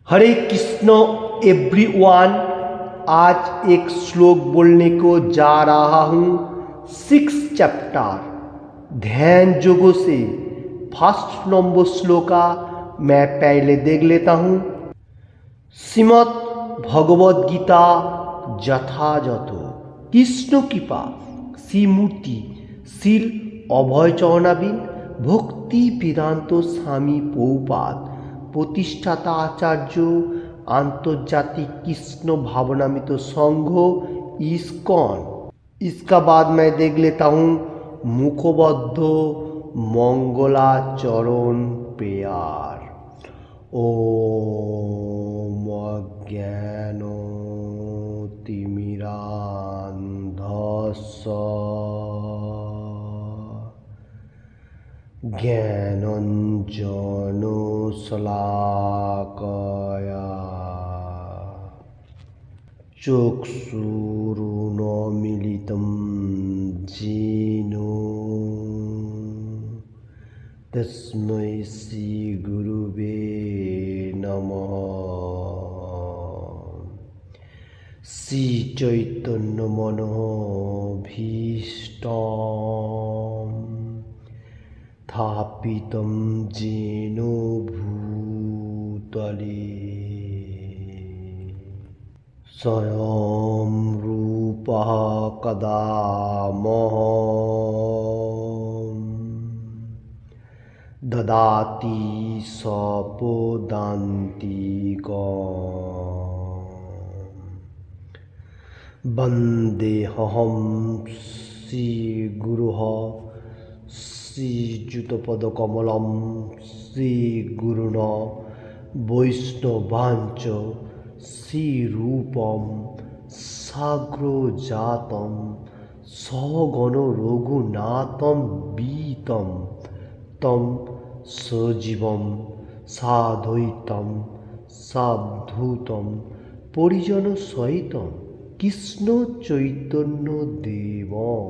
हरे Krishna everyone. आज एक श्लोक बोलने को जा रहा हूँ। 6 चैप्टर ध्यान योगों से फर्स्ट नंबर श्लोका मैं पहले देख लेता हूँ। श्रीमद् भगवद गीता যথাযথ কৃষ্ণ কৃপা শ্রীমূর্তি শিল অভয় চরণাবিন ভক্তি বেদান্ত স্বামী পৌপাদ প্রতিষ্ঠাতা आचार्य आंतर्जातिक कृष्ण भावनामित संघ इस्कॉन। इसका बाद मैं देख लेता हूँ मुखबद्ध मंगलाचरण प्रेयर। ओम अज्ञान तिमिरान्धस्य ज्ञानाञ्जनशलाकया चक्षुरुन्मीलितं येन तस्मै श्रीगुरुवे नमः। श्रीचैतन्यमनोभीष्टं स्थापितं येन भूतले स्वयं रूपः कदा मह्यं ददाति स्वपदान्तिकम्। वन्देऽहं श्रीगुरुः श्रीयुतपदकमलं श्रीगुरुन् वैष्णवांश्च श्रीरूपं साग्रजातं सगणरघुनाथं वीतं तं सजीवं साद्वैतं सावधूतं परिजनसहितं कृष्ण चैतन्य देवं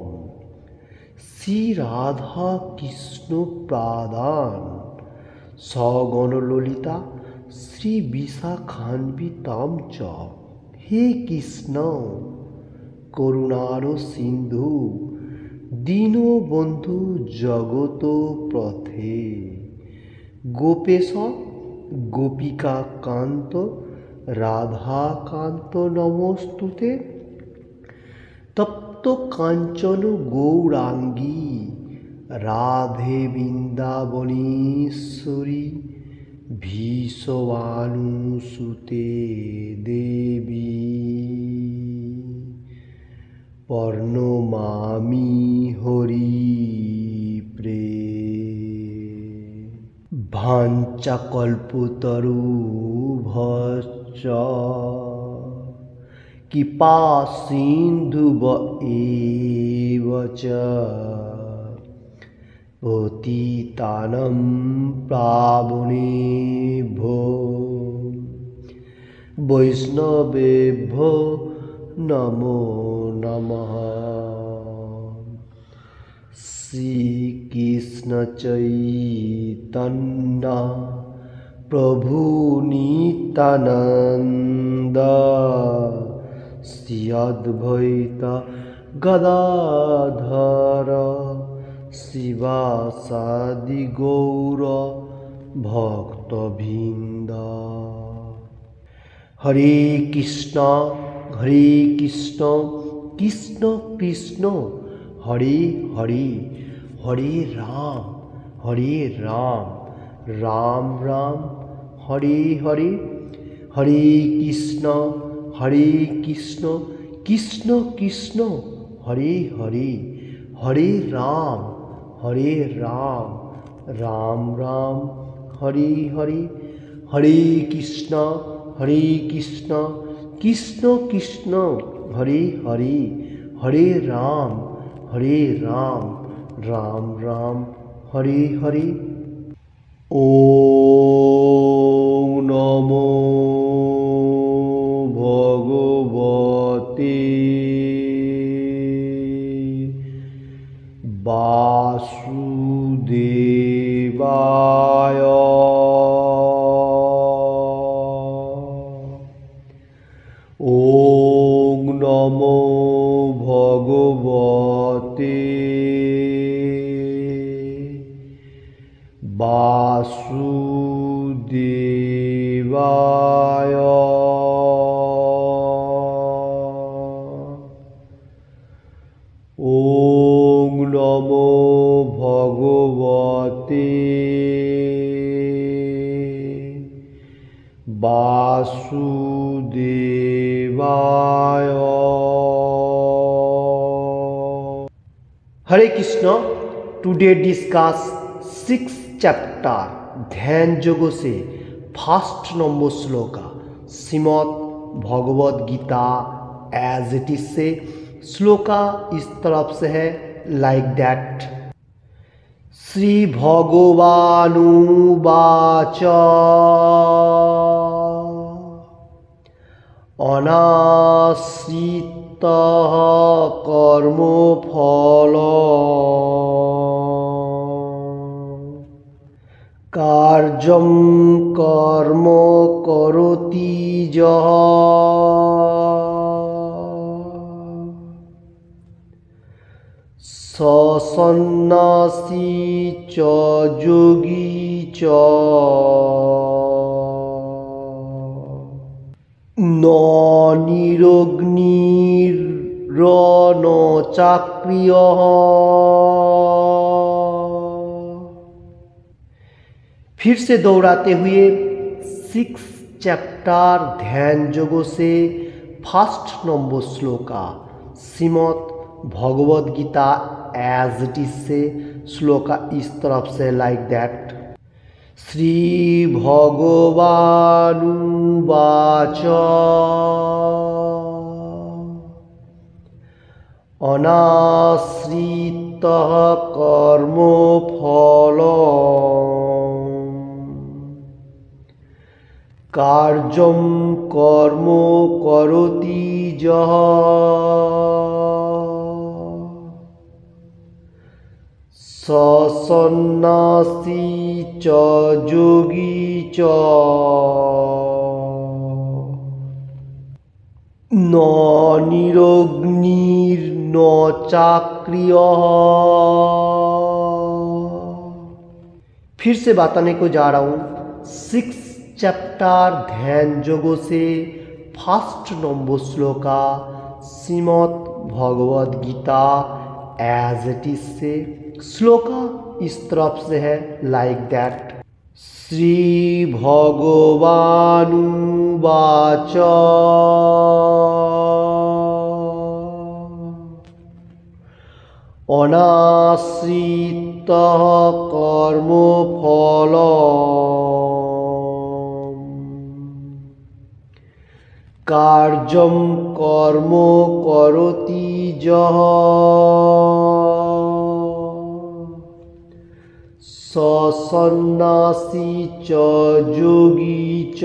श्री राधा कृष्ण प्रादान सगण ललिता श्री विशाखान्वितां च। हे कृष्ण करुणार सिंधु दीनबंधु जगत पथे गोपेश गोपिका कांत राधा कांत नमोस्तुते। तप्त कांचन गौरांगी राधे वृंदावनेश्वरी भीषवानुसुते देवी प्रणमामि हरिप्रे। भाञ्चकल्पतरुभ्यश्च कृपा सिन्धुव एव च पतितानं पावनेभ्यो वैष्णवेभ्यो नमो नमः। श्रीकृष्ण चैतन्य प्रभु नित्यानंद श्री अद्वैत गदाधर शिवासादि गौर भक्तवृंद। हरे कृष्ण कृष्ण कृष्ण हरे हरे हरे राम राम राम हरे हरे। हरे कृष्ण कृष्ण कृष्ण हरे हरे हरे राम राम राम हरे हरे। हरे कृष्ण कृष्ण कृष्ण हरे हरे हरे राम राम राम हरे हरे। ओम नमो भगवते वासुदेवाय। ওং নমো ভগবতে বাসুদেবায়। হরে Krishna. Today discuss 6th chapter ध्यान जोग से फर्स्ट नंबर श्लोका Shrimad Bhagavad Gita as it is से श्लोका इस तरफ से है लाइक दैट। श्री भगवानुवाच अनाश्रितः कर्मफल कार्यं कर्म करोति यः स सन्न्यासी च योगी च न निरग्निर्न चाक्रियः। फिर से दोहराते हुए 6th चैप्टर ध्यान जोगों से फर्स्ट नंबर श्लोका Shrimad Bhagavad Gita as it is से श्लोका इस तरफ से लाइक दैट। श्री भगवानुवाच अनाश्रितः कर्मफल कार्यं कर्म करोति यः स सन्न्यासी च योगी च न निरग्निर्न चाक्रियः। फिर से बताने को जा रहा हूँ 6th चैप्टर ध्यान जोगों से फर्स्ट नंबर श्लोका Shrimad Bhagavad Gita as it is से श्लोका इस तरफ से है लाइक दैट। श्री भगवानुवाच अनाश्रितः कर्मफल कार्यं कर्म करोति यः स सन्न्यासी च योगी च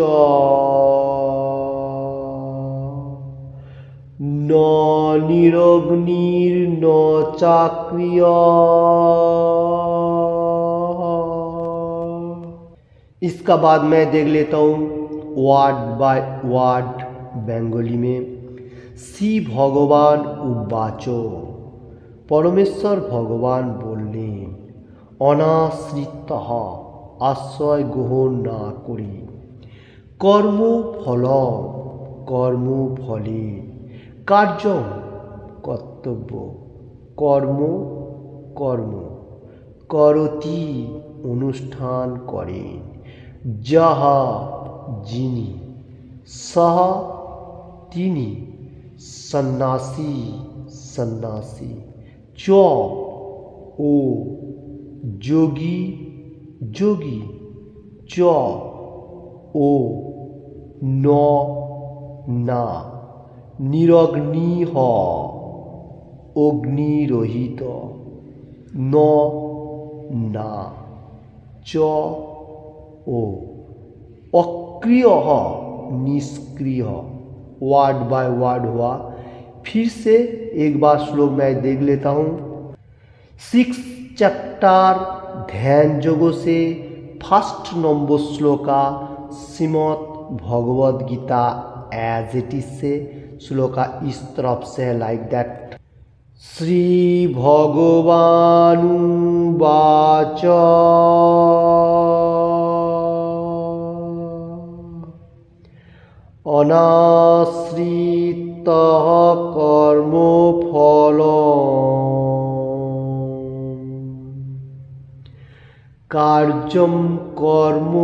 न निरग्निर्न चाक्रियः। इसका बाद मैं देख लेता हूँ वर्ड बाय वर्ड बेंगली में। श्री भगवान उवाचो परमेश्वर भगवान बोलने अनाश्रितः आश्रय ग्रहण ना करी कर्मफल कर्मफले कार्य कर्तव्य कर्म कर्म करती अनुष्ठान करें যাহা যিনি सह তিনি सन्नासी सन्नासी च ओ जोगी जोगी च ओ न ना निरग्निः अग्निरहित न ना च ओ अक्रियः निष्क्रिय। वर्ड बाय वर्ड हुआ। फिर से एक बार श्लोक मैं देख लेता हूँ। 6th चैप्टर ध्यान जोगों से फर्स्ट नंबर श्लोका Shrimad Bhagavad Gita as it is से श्लोका इस तरफ से लाइक दैट। श्री भगवानुवाच অনাশ্রিতঃ কর্মফলম কার্যম কর্ম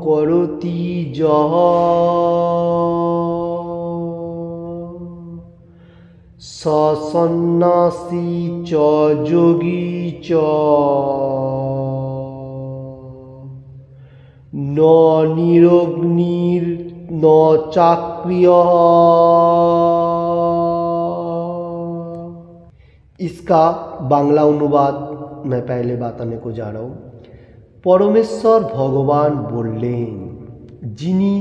করতি যঃ স সন্ন্যাসী চ যোগী চ ন নিরগ্নির न चाक्रियः। इसका बांग्ला अनुवाद मैं पहले बताने को जा रहा हूँ। परमेश्वर भगवान बोलें जिनी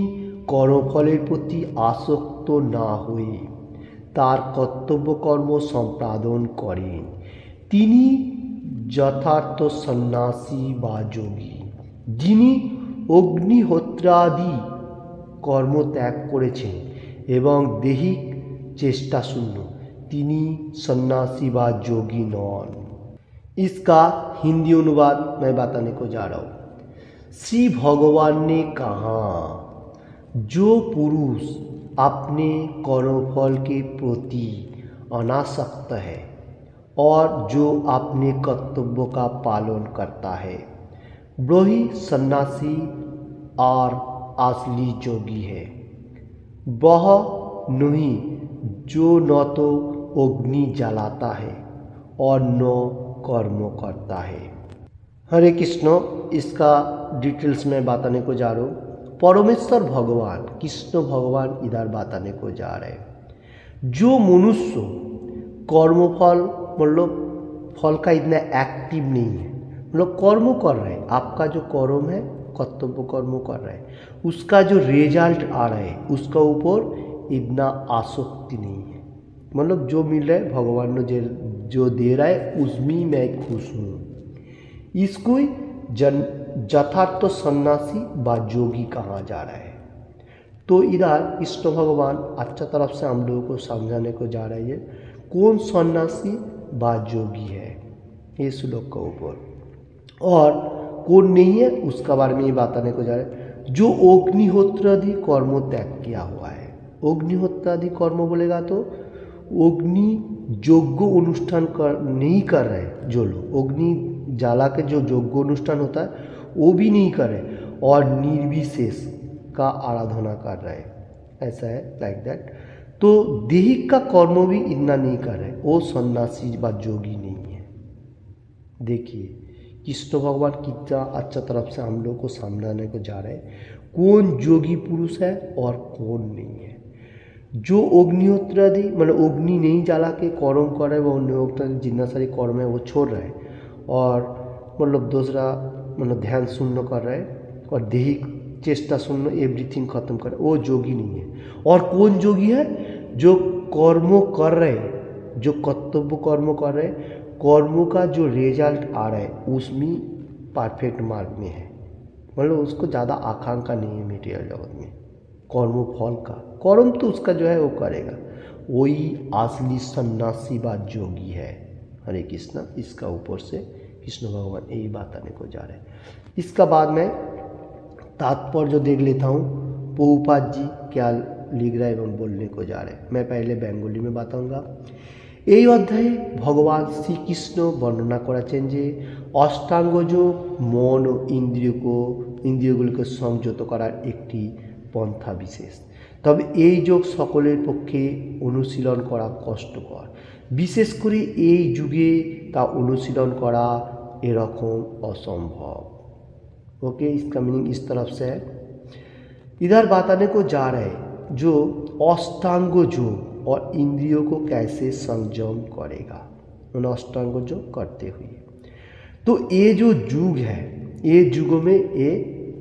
कर्मफलेर प्रति आसक्त ना हुए तार कर्तव्य कर्म सम्पादन करें तिनी यथार्थ सन्यासी बा योगी। जिनी अग्निहोत्रादि कर्म त्याग करेছেন এবং दैहिक चेष्टा शून्य तिनी सन्यासी व योगी नन। इसका हिंदी अनुवाद मैं बताने को जा रहा हूँ। श्री भगवान ने कहा जो पुरुष अपने कर्मफल के प्रति अनासक्त है और जो अपने कर्तव्य का पालन करता है वही सन्यासी और असली योगी है। वह नहीं जो न तो अग्नि जलाता है और न कर्म करता है। हरे कृष्ण। इसका डिटेल्स में बताने को जा रहा हूँ। परमेश्वर भगवान कृष्ण भगवान इधर बताने को जा रहे हैं जो मनुष्य कर्मफल मतलब फल का इतना एक्टिव नहीं है मतलब कर्म कर रहे हैं आपका जो कर्म है कर्तव्य कर्म कर रहे हैं उसका जो रिजल्ट आ रहा है उसका ऊपर इतना आसक्ति नहीं है मतलब जो मिल रहा है भगवान ने जो दे रहा है उसमें मैं खुश हूँ। इसको यथार्थ सन्यासी व योगी कहा जा रहा है। तो इधर कृष्ण भगवान अच्छा तरफ से हम लोगों को समझाने को जा रहे हैं कौन सन्यासी व योगी है ये श्लोक के ऊपर और कौन नहीं है उसका बारे में ये बताने को जा रहे हैं। जो अग्निहोत्रादि कर्म त्याग किया हुआ है अग्निहोत्रादि कर्म बोलेगा तो अग्नि यज्ञ अनुष्ठान नहीं कर रहे जो लोग अग्नि जला के जो यज्ञ अनुष्ठान होता है वो भी नहीं कर रहे और निर्विशेष का आराधना कर रहे ऐसा है लाइक दैट। तो दैहिक का कर्म भी इतना नहीं कर रहे वो सन्यासी व योगी नहीं है। देखिए कृष्ण भगवान कितना अच्छा तरफ से हम लोग को समझाने को जा रहे हैं कौन योगी पुरुष है और कौन नहीं है। जो अग्निहोत्रादि मतलब अग्नि नहीं जला के कर्म कर रहे वो अग्निहोत्रादि जितना सारी कर्म है वो छोड़ रहे हैं और मतलब दूसरा मतलब ध्यान शून्य कर रहे हैं और दैहिक चेष्टा शून्य एवरीथिंग खत्म कर वो योगी नहीं है। और कौन योगी है जो कर्म कर रहे जो कर्तव्य कर्म कर रहे कर्म का जो रिजल्ट आ रहा है उसमें परफेक्ट मार्ग में है मतलब उसको ज़्यादा आकांक्षा नहीं है मटेरियल जगत में कर्म फल का कर्म तो उसका जो है वो करेगा वही असली सन्यासी व योगी है। हरे कृष्ण। इसका ऊपर से कृष्ण भगवान यही बताने को जा रहे हैं। इसका बाद में तात्पर्य देख लेता हूँ प्रभुपाद जी क्या लिख रहे एवं बोलने को जा रहे हैं। मैं पहले बेंगली में बताऊँगा। এই অধ্যায়ে ভগবান শ্রীকৃষ্ণ বর্ণনা করেছেন যে অষ্টাঙ্গ যোগ মন ও ইন্দ্রিয়গুলিকে সংযত করার একটি পন্থা বিশেষ। তবে এই যোগ সকলের পক্ষে অনুশীলন করা কষ্টকর বিশেষ করে এই যুগে তা অনুশীলন করা এরকম असंभव। ओके इसका मीनिंग इस तरफ से है। इधर बताने को जा रहे हैं जो अष्टांग योग और इंद्रियों को कैसे संयम करेगा उन अष्टांग योग करते हुए। तो ये जो युग है ये युगों में ये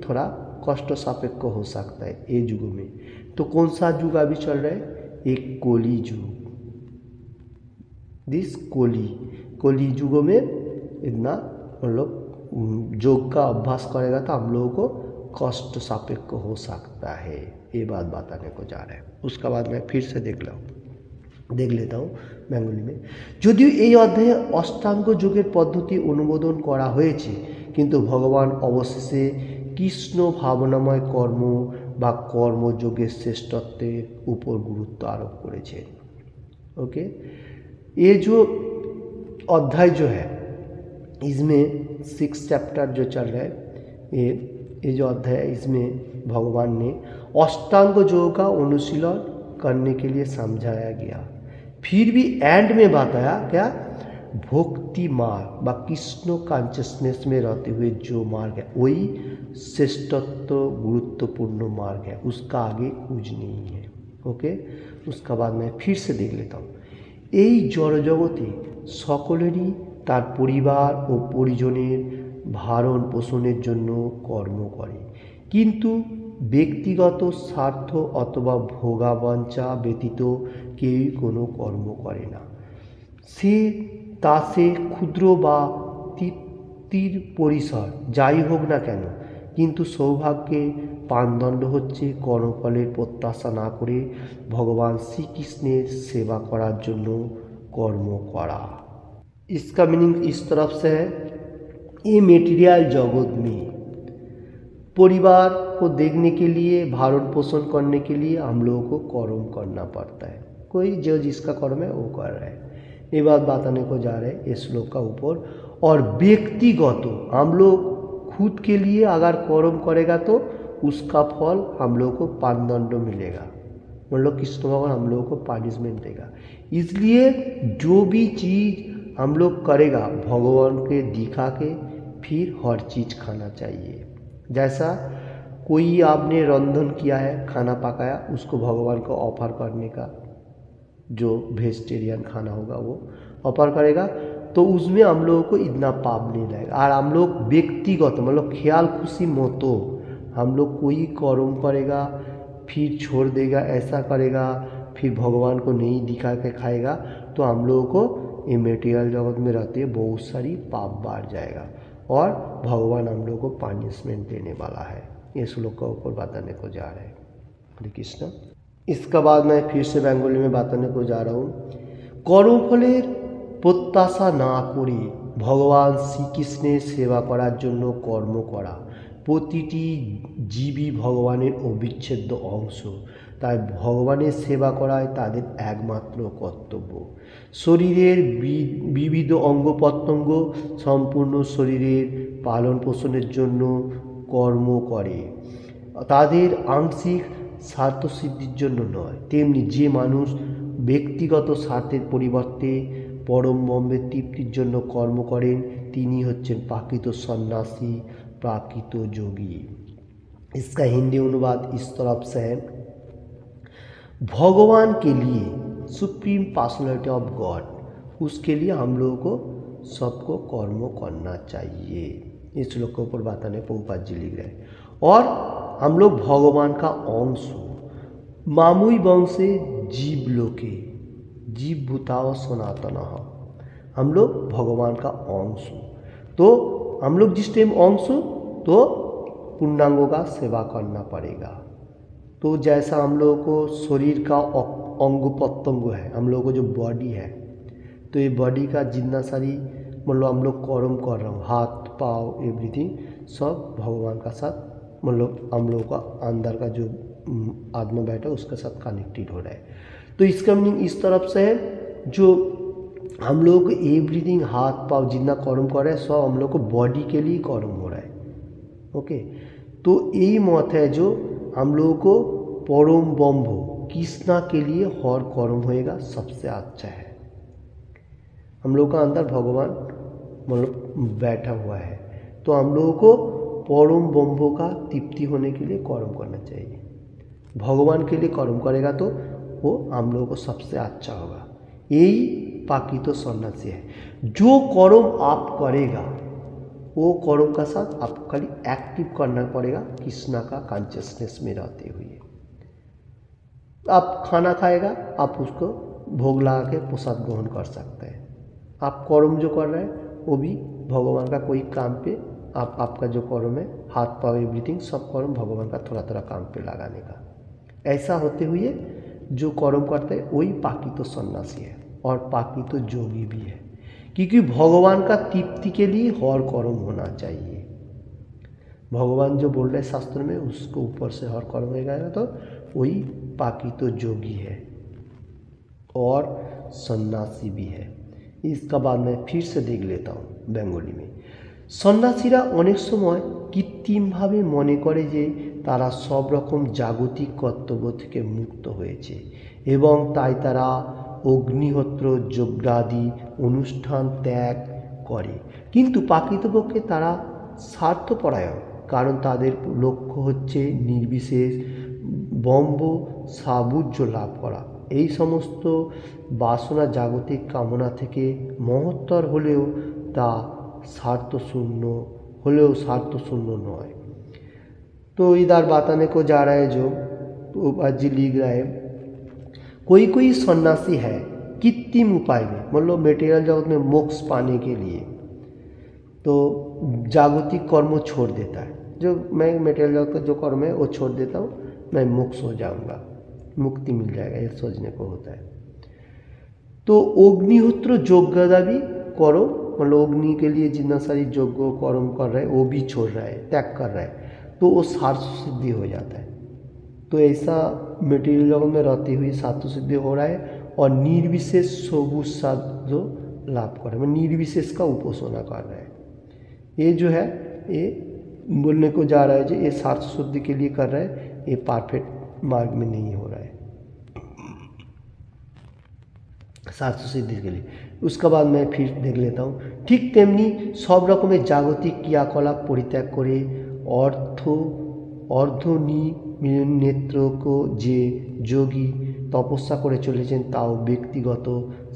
थोड़ा कष्ट सापेक्ष हो सकता है ये युगों में। तो कौन सा युग अभी चल रहा है एक कोली युग। दिस कोली युगों में इतना मतलब योग का अभ्यास करेगा तो हम लोगों को कष्ट सापेक्ष हो सकता है ये बात बताने को जा रहे हैं। उसका बाद मैं फिर से देख लेता हूँ बेंगली में। যদিও এই অধ্যায়ে অষ্টাঙ্গ যোগের পদ্ধতি অনুমোদন করা হয়েছে কিন্তু ভগবান অবশেষে কৃষ্ণ ভাবনাময় কর্ম বা কর্মযোগের শ্রেষ্ঠত্বের উপর গুরুত্ব আরোপ করেছেন। ओके, ये जो अध्याय जो है इसमें 6 चैप्टर जो चल रहा है, ये जो अध्याय है इसमें भगवान ने अष्टांग योग का अनुशीलन करने के लिए समझाया गया। फिर भी एंड में बताया क्या, भक्ति मार्ग व कृष्ण कॉन्शियसनेस में रहते हुए जो मार्ग है वही श्रेष्ठत्व गुरुत्वपूर्ण मार्ग है, उसका आगे कुछ नहीं है। ओके, उसका बाद मैं फिर से देख लेता हूँ। এই জড়জগতে সকলেরই তার পরিবার ও পরিজনের ভারণ পোষণের জন্য কর্ম করে, কিন্তু ব্যক্তিগত স্বার্থ অথবা ভোগাবাঞ্ছা ব্যতীত কেউই কোনো কর্ম করে না। সে ক্ষুদ্র বা তৃপ্তির পরিসর যাই হোক না কেন, কিন্তু সৌভাগ্যে পানদণ্ড হচ্ছে কর্মফলের প্রত্যাশা না করে ভগবান শ্রীকৃষ্ণের সেবা করার জন্য কর্ম করা। इसका मीनिंग इस तरफ से है, ये मेटीरियल जगत में परिवार को देखने के लिए, भरण पोषण करने के लिए हम लोगों को कर्म करना पड़ता है। कोई जो जिसका कर्म है वो कर रहा है। ये बात बताने को जा रहे हैं इस श्लोक का ऊपर। और व्यक्तिगत हम लोग खुद के लिए अगर कर्म करेगा तो उसका फल हम लोग को पानदंड मिलेगा, मतलब कृष्ण भगवान हम लोगों को पनिशमेंट देगा। इसलिए जो भी चीज़ हम लोग करेगा भगवान के दिखा के फिर हर चीज़ खाना चाहिए। जैसा कोई आपने रंधन किया है, खाना पकाया, उसको भगवान को ऑफर करने का, जो वेजिटेरियन खाना होगा वो ऑफर करेगा, तो उसमें हम लोगों को इतना पाप नहीं लगेगा। और हम लोग व्यक्तिगत मतलब ख्याल खुशी मतो हम लोग कोई कर्म करेगा फिर छोड़ देगा, ऐसा करेगा, फिर भगवान को नहीं दिखा के खाएगा, तो हम लोगों को ये मेटीरियल जगत में रहते बहुत सारी पाप बढ़ जाएगा और भगवान हम लोगों को पनिशमेंट देने वाला है। ये श्लोक का ऊपर बताने को जा रहे हैं। हरे कृष्ण। इसका बाद मैं फिर से बंगाली में बताने को जा रहा हूँ। কর্মফলের প্রত্যাশা না করে ভগবান শ্রীকৃষ্ণের সেবা করার জন্য কর্ম করা, প্রতিটি জীবই ভগবানের অবিচ্ছেদ্য অংশ, তাই ভগবানের সেবা করাই তাদের একমাত্র কর্তব্য। শরীরের বিবিধ অঙ্গ প্রত্যঙ্গ সম্পূর্ণ শরীরের পালন পোষণের জন্য কর্ম করে, তাদের আংশিক স্বার্থসিদ্ধির জন্য নয়। তেমনি যে মানুষ ব্যক্তিগত স্বার্থের পরিবর্তে পরম ব্রহ্মের তৃপ্তির জন্য কর্ম করেন তিনি হচ্ছেন प्रकृत सन्यासी, प्रकृत যোগী। इसका हिंदी अनुवाद इस तरफ से है, भगवान के लिए सुप्रीम पर्सनैलिटी ऑफ गॉड, उसके लिए हम लोगों को सबको कर्म करना चाहिए। इस श्लोक के ऊपर बताने प्रभुपाद जी लिख रहे हैं। और हम लोग भगवान का अंश, मामुई वंशे जीव लोके जीव भूताओ सनातन, हम लोग भगवान का अंश। तो हम लोग जिस टाइम अंश तो पूर्णांगों का सेवा करना पड़ेगा। तो जैसा हम लोगों को शरीर का अंग प्रत्यंग है, हम लोगों को जो बॉडी है, तो ये बॉडी का जितना सारी मतलब हम लोग कर्म कर रहे हो, हाथ पाँव एवरीथिंग सब भगवान का साथ मतलब हम लोगों का अंदर का जो आत्मा बैठा है उसके साथ कनेक्टेड हो रहा है। तो इसका मीनिंग इस तरफ से है, जो हम लोग एवरीथिंग हाथ पाँव जितना कर्म कर रहे हैं सब हम लोग को बॉडी के लिए कर्म हो रहा है। ओके, तो यही मत है जो हम लोगों को परम ब्रह्म कृष्णा के लिए हर कर्म होएगा सबसे अच्छा है। हम लोग का अंदर भगवान मतलब बैठा हुआ है, तो हम लोगों को परम ब्रह्म का तृप्ति होने के लिए कर्म करना चाहिए। भगवान के लिए कर्म करेगा तो वो हम लोगों को सबसे अच्छा होगा। यही प्रकृत सन्यासी है। जो कर्म आप करेगा वो कर्म का साथ आपको खाली एक्टिव करना पड़ेगा कृष्णा का कॉन्शियसनेस में रहते हुए। आप खाना खाएगा, आप उसको भोग लगा के प्रसाद ग्रहण कर सकते हैं। आप कर्म जो कर रहे हैं वो भी भगवान का कोई काम पे आपका जो कर्म है हाथ पाँव एवरीथिंग सब कर्म भगवान का थोड़ा थोड़ा काम पे लगाने का। ऐसा होते हुए जो कर्म करते हैं वही प्रकृत सन्यासी है और प्रकृत योगी भी है, क्योंकि भगवान का तृप्ति के लिए हर कर्म होना चाहिए। भगवान जो बोल रहे हैं शास्त्र में उसको ऊपर से हर कर्म हो जाएगा, तो वही बाकी तो जोगी है और सन्यासी भी है। इसका बाद मैं फिर से देख लेता हूँ बेंगली में। सन्यासीरा अनेक समय কৃত্রিমভাবে মনে করে যে তারা সব রকম জাগতিক কর্তব্য থেকে মুক্ত হয়েছে এবং তাই তারা অগ্নিহোত্র যজ্ঞাদি অনুষ্ঠান ত্যাগ করে, কিন্তু প্রকৃতপক্ষে তারা স্বার্থপরায়ণ, কারণ তাদের লক্ষ্য হচ্ছে নির্বিশেষ ব্রহ্ম সাযুজ্য লাভ করা। এই সমস্ত বাসনা জাগতিক কামনা থেকে মহত্তর হলেও তা स्वार्थशून्य नয়। तो इधर बताने को जा रहा है जो जी लिख रहा है, कोई सन्यासी है कृत्रिम उपाय में, मतलब मेटेरियल जगत में मोक्ष पाने के लिए तो जागतिक कर्म छोड़ देता है, जो मैं मेटेरियल जगत का जो कर्म है वो छोड़ देता हूँ, मैं मोक्ष हो जाऊँगा, मुक्ति मिल जाएगा, ये सोचने को होता है। तो अग्निहोत्र यज्ञदा भी करो, मतलब अग्नि के लिए जितना सारी यज्ञ कर्म कर रहा है वो भी छोड़ रहा है, त्याग कर रहा है, तो वो सार्थ सिद्धि हो जाता है। तो ऐसा मेटेरियल जगत में रहते हुए सार्थ सिद्धि हो रहा है और निर्विशेष सबूत साध लाभ कर रहा है, निर्विशेष का उपासना कर रहा है। ये जो है ये बोलने को जा रहा है जो ये सार्थ सिद्धि के लिए कर रहा है, ये परफेक्ट मार्ग में नहीं हो रहा है सार्थ सिद्धि के लिए। उसके बाद मैं फिर देख लेता हूँ, ठीक तेमनी सब रकमेर जागतिक क्रियाकलाप परित्याग करे अर्धनिर्नेत्रको जे योगी तपस्या करे चलेছেন ताओ व्यक्तिगत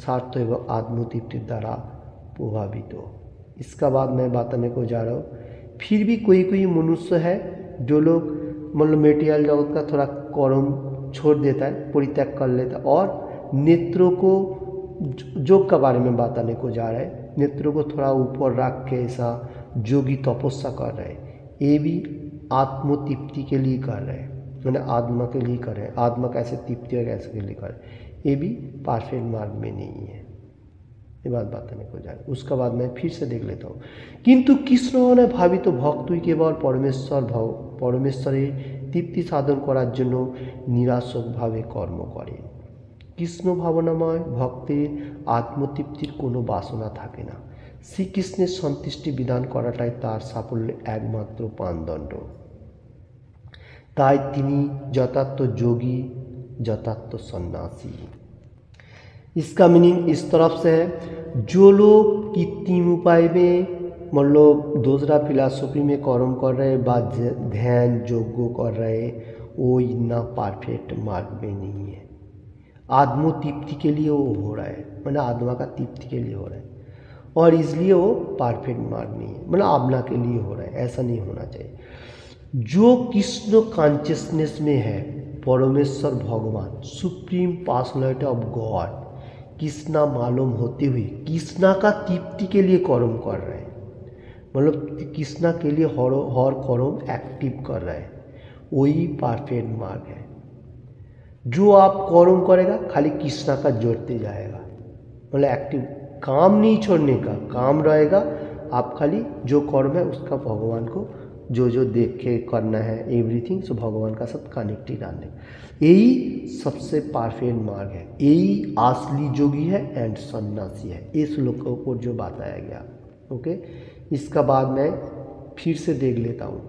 स्वार्थ एवं आत्मतृप्ति द्वारा प्रभावित। इसका बाद मैं बताने को जा रहा हूँ, फिर भी कोई मनुष्य है जो लोग मतलब मेटेरियल जगत का थोड़ा कर्म छोड़ देता है, परित्याग कर लेता है और नेत्रों को योग का बारे में बताने को जा रहा है, नेत्रों को थोड़ा ऊपर रख के ऐसा योगी तपस्या कर रहे हैं, ये भी आत्मतृप्ति के लिए कर रहे हैं, मैंने आत्मा के लिए कर रहे हैं, आत्मा कैसे तृप्ति है कैसे के लिए कर रहे हैं, ये भी परफेक्ट मार्ग में नहीं है, ये बात बताने को जा रहा है। उसका बाद मैं फिर से देख लेता हूँ, किंतु कृष्ण ने भावित भक्तই केवल परमेश्वरेর তৃপ্তি সাধন করার জন্য নিরাসক্তভাবে কর্ম করেন। কৃষ্ণ ভাবনাময় ভক্তের আত্মতৃপ্তির কোনো বাসনা থাকে না, শ্রীকৃষ্ণের সন্তুষ্টি বিধান করাটাই তার সাফল্যের একমাত্র মানদণ্ড, তাই তিনি যথার্থ যোগী যথাर्थ सन्यासी। इसका मीनिंग इस तरफ से है, जो लोग कृत्रिम उपाय में मतलब दूसरा फिलॉसफी में कर्म कर रहे बा ध्यान यज्ञ कर रहे, वो इतना परफेक्ट मार्ग में नहीं है। आत्मतृप्ति के लिए वो हो रहा है, मतलब आत्मा का तृप्ति के लिए हो रहा है और इसलिए वो परफेक्ट मार्ग नहीं है, मतलब आत्मा के लिए हो रहा है, ऐसा नहीं होना चाहिए। जो कृष्ण कॉन्शियसनेस में है, परमेश्वर भगवान supreme personality of God Krishna मालूम होते हुए कृष्णा का तृप्ति के लिए कर्म कर रहे हैं, मतलब कृष्णा के लिए हर कर्म एक्टिव कर रहे हैं, वही परफेक्ट मार्ग है। जो आप कर्म करेगा खाली कृष्णा का जोड़ते जाएगा, मतलब एक्टिव काम नहीं छोड़ने का, काम रहेगा, आप खाली जो कर्म है उसका भगवान को जो देख के करना है एवरीथिंग, सो भगवान का साथ कनेक्टेड आने, यही सबसे परफेक्ट मार्ग है, यही असली योगी है एंड सन्यासी है। इस श्लोकों को जो बताया गया, ओके। इसका बाद मैं फिर से देख लेता हूँ,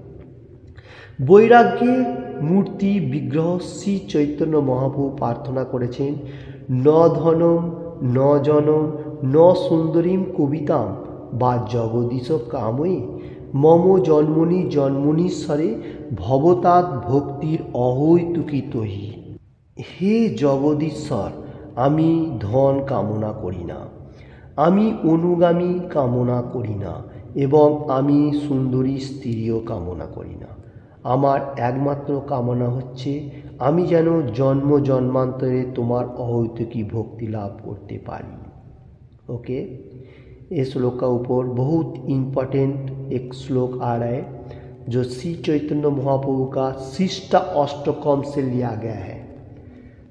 বৈরাগ্যের মূর্তি বিগ্রহ শ্রী চৈতন্য মহাপ্রভু প্রার্থনা করেছেন, ন ধনম ন জনম ন সুন্দরীম কবিতাম বা জগদীশ কাময়ে মম জন্মনি জন্মনীশ্বরে ভবতাৎ ভক্তির অহৈতুকিতহি। হে জগদীশ্বর, আমি ধন কামনা করি না, আমি অনুগামী কামনা করি না এবং আমি সুন্দরী স্ত্রীও কামনা করি না, আমার একমাত্র কামনা হচ্ছে আমি যেন জন্ম জন্মান্তরে তোমার অহৈতুকী ভক্তি लाभ करते पारी। ओके, इस श्लोक का ऊपर बहुत इम्पोर्टेंट एक श्लोक आ रहा है जो श्री चैतन्य महाप्रभु का शिष्ट अष्टकम से लिया गया है।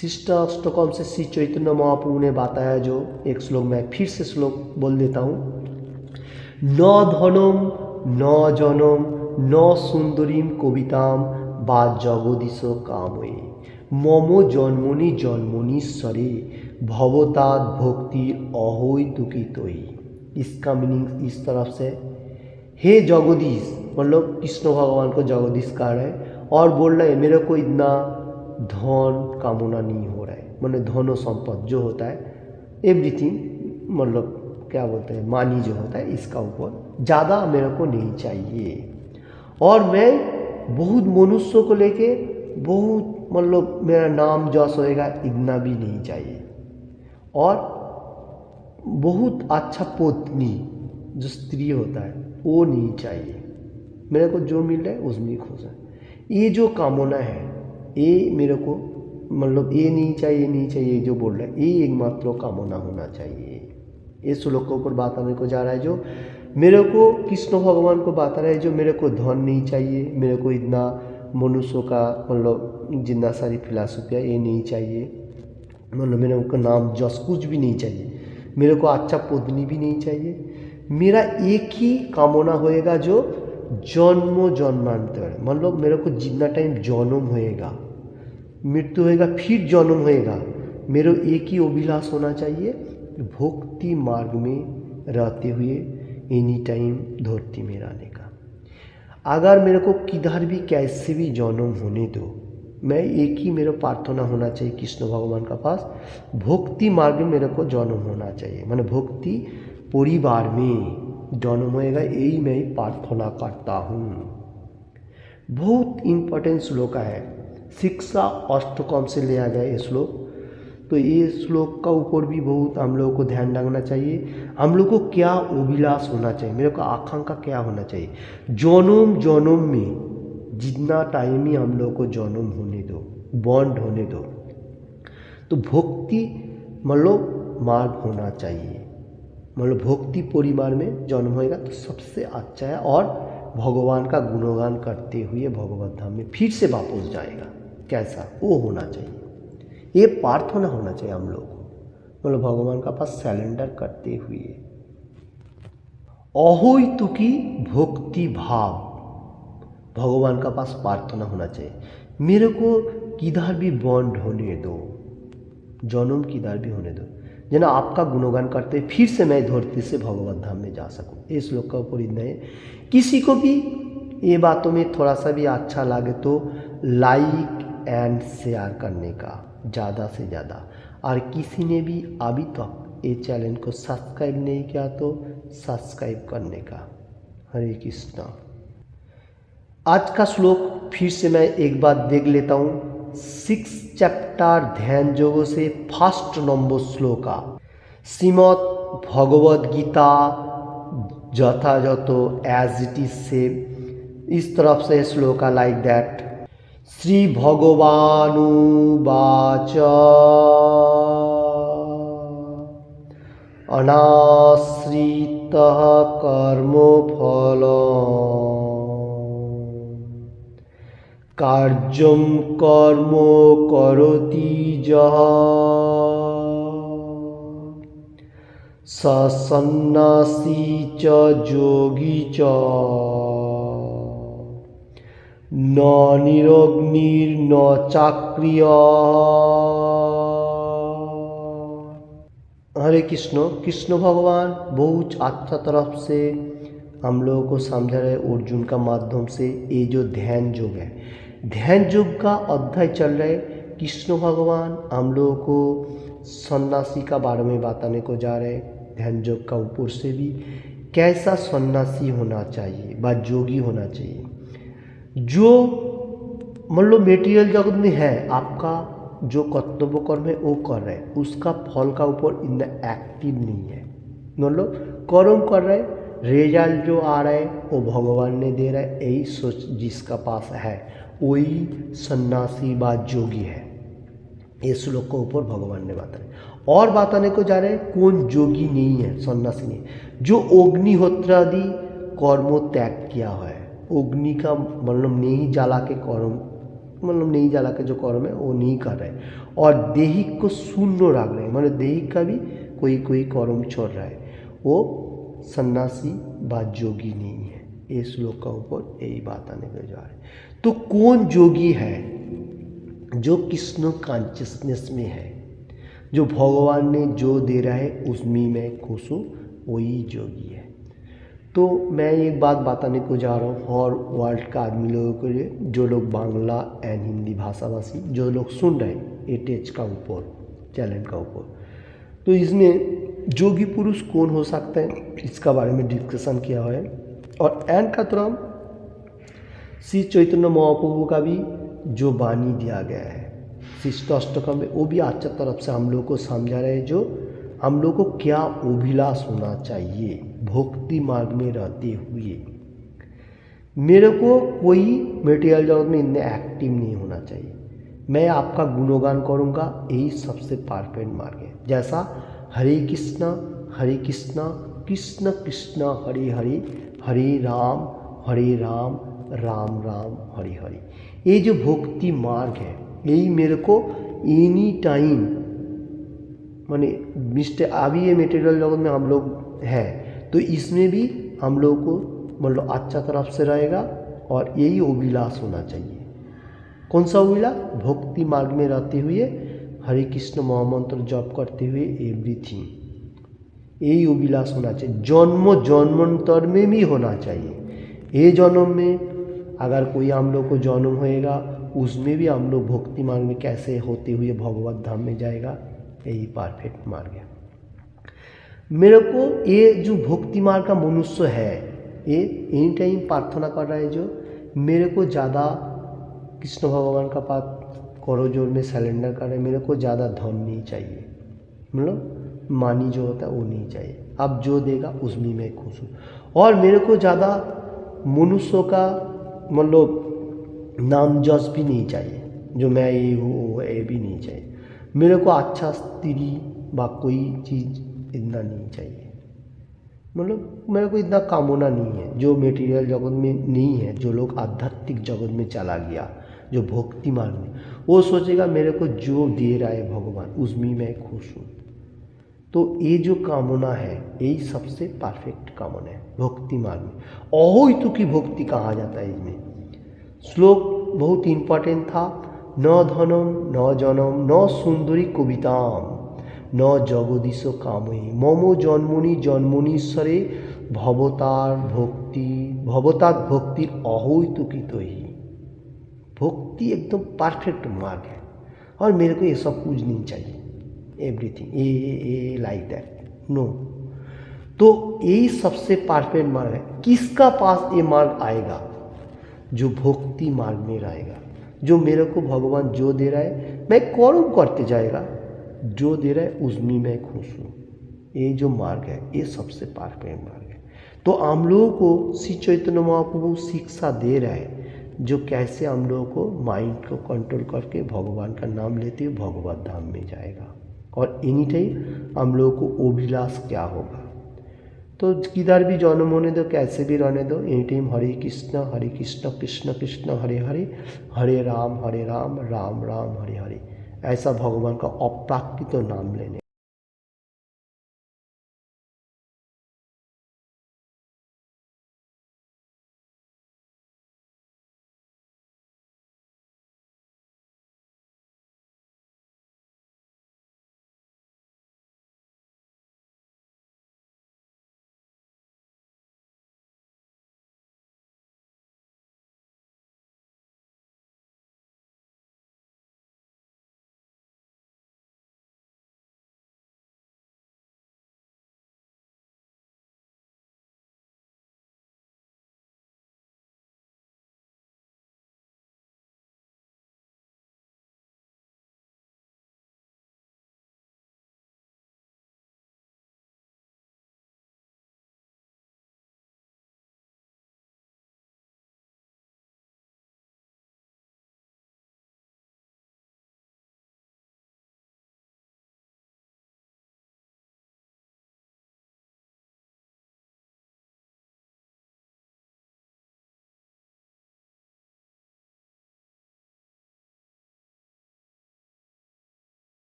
शिष्ट अष्टकम से श्री चैतन्य महाप्रभु ने बताया जो एक श्लोक, मैं फिर से श्लोक बोल देता हूँ, न धनम न जनम न सुंदरीम कविताम बा जगदीश कामये मम जन्मनि जन्मनीश्वरे भवताद भक्ति अहैतुकितोयि। इसका मीनिंग इस तरफ से, हे जगदीश, मतलब कृष्ण भगवान को जगदीश कह रहे हैं और बोल रहे हैं मेरे को इतना धन कामना नहीं हो रहा है, मतलब धन और संपत्ति जो होता है एवरीथिंग, मतलब क्या बोलते हैं मानी जो होता है, इसका ऊपर ज़्यादा मेरे को नहीं चाहिए। और मैं बहुत मनुष्यों को लेके बहुत मतलब मेरा नाम जस होएगा इतना भी नहीं चाहिए। और बहुत अच्छा पत्नी जो स्त्री होता है वो नहीं चाहिए, मेरे को जो मिल रहा है उसमें खुश है। ये जो कामना है ये मेरे को मतलब ये नहीं चाहिए जो बोल रहा है, ये एकमात्र कामना होना चाहिए। ये श्लोक के ऊपर बात आने को जा रहा है, जो मेरे को कृष्ण भगवान को बता रहा है जो मेरे को धन नहीं चाहिए, मेरे को इतना मनुष्यों का मतलब जितना सारी फिलासफियाँ ये नहीं चाहिए, मतलब मेरे को नाम जस कुछ भी नहीं चाहिए, मेरे को अच्छा पत्नी भी नहीं चाहिए। मेरा एक ही कामना होएगा जो जन्म जन्मांतर, मतलब मेरे को जितना टाइम जन्म होएगा मृत्यु होएगा फिर जन्म होएगा, मेरे एक ही अभिलाष होना चाहिए भक्ति मार्ग में रहते हुए एनी टाइम धरती में रहने का। अगर मेरे को किधर भी कैसे भी जन्म होने दो, मैं एक ही मेरा प्रार्थना होना चाहिए कृष्ण भगवान का पास, भक्ति मार्ग में मेरे को जन्म होना चाहिए, मैंने भक्ति परिवार में जन्म होएगा, यही मैं प्रार्थना करता हूँ। बहुत इम्पोर्टेंट श्लोक है, शिक्षा अष्टकम से लिया गया ये श्लोक। तो ये श्लोक का ऊपर भी बहुत हम लोगों को ध्यान रखना चाहिए, हम लोग को क्या अभिलाष होना चाहिए, मेरे को आकांक्षा क्या होना चाहिए। जन्म जन्म में जितना टाइम ही हम लोग को जन्म होने दो, बॉन्ड होने दो, तो भक्ति मतलब मार्ग होना चाहिए, मतलब भक्ति परिवार में जन्म होएगा तो सबसे अच्छा है। और भगवान का गुणगान करते हुए भगवत धाम में फिर से वापस जाएगा, कैसा वो होना चाहिए, ये प्रार्थना होना चाहिए हम लोग को, मतलब भगवान का पास सरेंडर करते हुए। अहैतुकी भक्ति भाव, भगवान का पास प्रार्थना होना चाहिए, मेरे को किधर भी बॉन्ड होने दो, जन्म किधर भी होने दो, जना आपका गुणगान करते फिर से मैं धरती से भगवत धाम में जा सकूं। इस श्लोक का ऊपर इतना है। किसी को भी ये बातों में थोड़ा सा भी अच्छा लगे तो लाइक एंड शेयर करने का ज़्यादा से ज़्यादा, और किसी ने भी अभी तक ये चैनल को सब्सक्राइब नहीं किया तो सब्सक्राइब करने का। हरे कृष्णा। आज का श्लोक फिर से मैं एक बार देख लेता हूँ। 6 चैप्टर ध्यान योगों से फर्स्ट नंबर श्लोक का श्रीमद् भगवद गीता यथायथ एज इट इज से इस तरफ से श्लोक लाइक दैट। श्री भगवानुवाच अनाश्रितः कर्मफलं कार्यं कर्म करोति यः स सन्न्यासी च योगी च न निरग्निर्न चाक्रियः। हरे कृष्ण। कृष्ण भगवान बहुत अच्छा तरफ से हम लोगों को समझा रहे अर्जुन का माध्यम से। ये जो ध्यान योग है, ध्यान योग का अध्याय चल रहा है। कृष्ण भगवान हम लोगों को सन्यासी का बारे में बताने को जा रहे हैं। ध्यान योग का ऊपर से भी कैसा सन्यासी होना चाहिए व योगी होना चाहिए, जो मतलब मेटीरियल जगत में है, आपका जो कर्तव्य कर्म है वो कर रहे हैं, उसका फल का ऊपर इतना एक्टिव नहीं है, मतलब कर्म कर रहे हैं, रिजल्ट जो आ रहा है वो भगवान ने दे रहा है, यही सोच जिसका पास है वही सन्यासी व योगी है। इस श्लोक के ऊपर भगवान ने बताया और बताने को जा रहे हैं कौन योगी नहीं है, सन्यासी नहीं, जो अग्निहोत्र आदि कर्मों त्याग किया है। अग्नि का मतलब नहीं जला के कर्म, मतलब नहीं जला के जो कर्म है वो नहीं कर रहे, और देहिक को शून्य रख रहे हैं, मतलब देहिक का भी कोई कोई कर्म छोड़ रहा है, वो सन्यासी व योगी नहीं है। ये श्लोक का ऊपर यही बात आने को जा रहा है। तो कौन योगी है जो कृष्ण कॉन्शियसनेस में है, जो भगवान ने जो दे रहा है उसमें मैं खुश हूँ, वही योगी है। तो मैं एक बात बताने को जा रहा हूँ और वर्ल्ड का आदमी लोगों के लिए, जो लोग बांग्ला एंड हिंदी भाषाभाषी जो लोग सुन रहे हैं एटेच का ऊपर चैनल का ऊपर, तो इसमें योगी पुरुष कौन हो सकते हैं इसका बारे में डिस्कशन किया है। और एंड का तरफ श्री चैतन्य महाप्रभु का भी जो वाणी दिया गया है शिष्टाष्टकम में, वो भी अच्छा तरफ से हम लोग को समझा रहे हैं, जो हम लोग को क्या अभिलाष होना चाहिए भक्ति मार्ग में रहते हुए। मेरे को कोई मटेरियल जगत में इतने एक्टिव नहीं होना चाहिए, मैं आपका गुणगान करूँगा, यही सबसे परफेक्ट मार्ग है। जैसा हरे कृष्णा कृष्ण कृष्ण हरे हरे, हरे राम राम राम हरे हरे, ये जो भक्ति मार्ग है यही मेरे को एनी टाइम माने अभी ये मटेरियल जगत में हम लोग हैं तो इसमें भी हम लोग को मतलब अच्छा तरफ से रहेगा और यही अभिलाष होना चाहिए। कौन सा अभिलाष? भक्ति मार्ग में रहते हुए हरे कृष्ण महामंत्र जप करते हुए एवरीथिंग, यही अभिलाष होना चाहिए। जन्म जन्मांतर में भी होना चाहिए। ये जन्म में अगर कोई हम लोग को जन्म होएगा उसमें भी हम लोग भक्ति मार्ग में कैसे होते हुए भगवत धाम में जाएगा, यही परफेक्ट मार्ग है। मेरे को ये जो भक्ति मार्ग का मनुष्य है ये एनी टाइम प्रार्थना कर रहा है, जो मेरे को ज़्यादा कृष्ण भगवान का पास करो जोर में सरेंडर कर रहे हैं, मेरे को ज़्यादा धन नहीं चाहिए, मतलब मानी जो होता है वो नहीं चाहिए, अब जो देगा उसमें मैं खुश हूँ। और मेरे को ज़्यादा मनुष्यों का मतलब नाम जस भी नहीं चाहिए, जो मैं ये हूँ ये भी नहीं चाहिए। मेरे को अच्छा स्त्री व कोई चीज़ इतना नहीं चाहिए, मतलब मेरे को इतना कामना नहीं है जो मटेरियल जगत में नहीं है। जो लोग आध्यात्मिक जगत में चला गया, जो भक्ति मार्ग में, वो सोचेगा मेरे को जो दे रहा है भगवान उसमें मैं खुश हूँ। तो ये जो कामना है यही सबसे परफेक्ट कामना है भक्ति मार्ग में। अहोइतु की भक्ति कहा जाता है। इसमें श्लोक बहुत इम्पोर्टेंट था, न धनम न जनम न सुंदरी कविताम न जगदीश कामयी ममो जन्मनि जन्मनीश्वरे भवतात भक्ति अहोइतु की तो ही। भक्ति एकदम परफेक्ट मार्ग है और मेरे को ये सब कुछ नहीं चाहिए, एवरीथिंग ए लाइक दैट नो। तो यही सबसे परफेक्ट मार्ग है। किसका पास ये मार्ग आएगा? जो भक्ति मार्ग में रहेगा, जो मेरे को भगवान जो दे रहा है मैं कर्म करते जाएगा, जो दे रहा है उसमें मैं खुश हूँ। ये जो मार्ग है ये सबसे परफेक्ट मार्ग है। तो हम लोगों को श्री चैतन्य महाप्रभु शिक्षा दे रहा है, जो कैसे हम लोगों को माइंड को कंट्रोल करके भगवान का नाम लेते हुए भगवत धाम में जाएगा। और एनी टाइम हम लोगों को अभिलाष क्या होगा, तो किधर भी जन्म होने दो, कैसे भी रहने दो, एनी टाइम हरे कृष्ण कृष्ण कृष्ण हरे हरे, हरे राम राम राम राम हरे हरे, ऐसा भगवान का अप्राकृत नाम लेने।